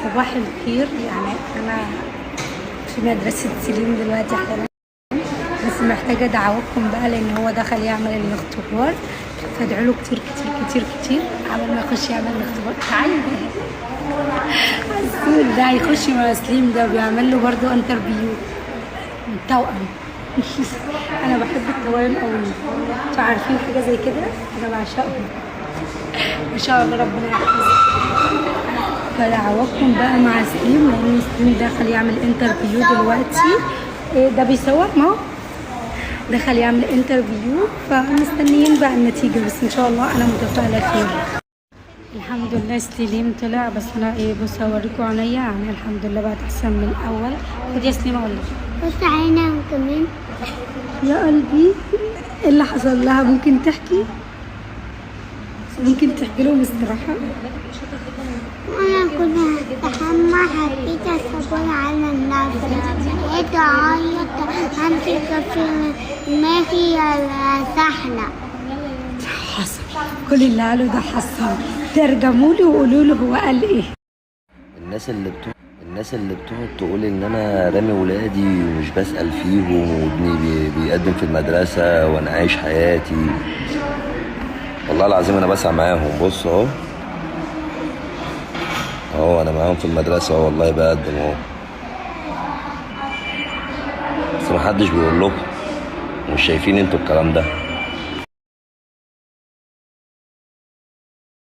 صباح الخير. يعني انا في مدرسة سليم دلوقتي حالا، بس محتاجة دعواتكم بقى لان هو دخل يعمل الاختبار، فادعوا له كتير كتير كتير كتير قبل ما يخش يعمل الاختبار. تعالوا عسول، ده هيخش مع سليم، ده بيعمل له برضه انترفيو من توأم. انا بحب التوائم قوي، انتوا عارفين حاجة زي كده، انا بعشقهم. ان شاء الله ربنا يحفظكم. فدعواتكم بقى مع سليم لان سليم دخل يعمل انترفيو دلوقتي. ده بيصور، ما هو دخل يعمل انترفيو، فمستنيين بقى النتيجة، بس ان شاء الله انا متفائلة خير. الحمد لله سليم طلع، بس انا بص هوريكم عينيا، يعني الحمد لله بقت احسن من الاول. خد يا سليم اقول لك، بص عينها كمان يا قلبي ايه اللي حصل لها؟ ممكن تحكي لهم استراحة. وانا كنت بستحمى حبيت اصبر على النظر، بقيت اعيط امسك في دماغي سحلة. حصل كل اللي قاله ده حصل، ترجموا له وقولوا له هو قال ايه. الناس اللي بتقعد تقول ان انا رامي ولادي ومش بسأل فيهم، وابني بيقدم في المدرسة وانا عايش حياتي، والله العظيم انا بسعى معاهم. بص اهو انا معاهم في المدرسة، والله بقدم اهو، بس محدش بيقول لكم، مش شايفين انتوا الكلام ده.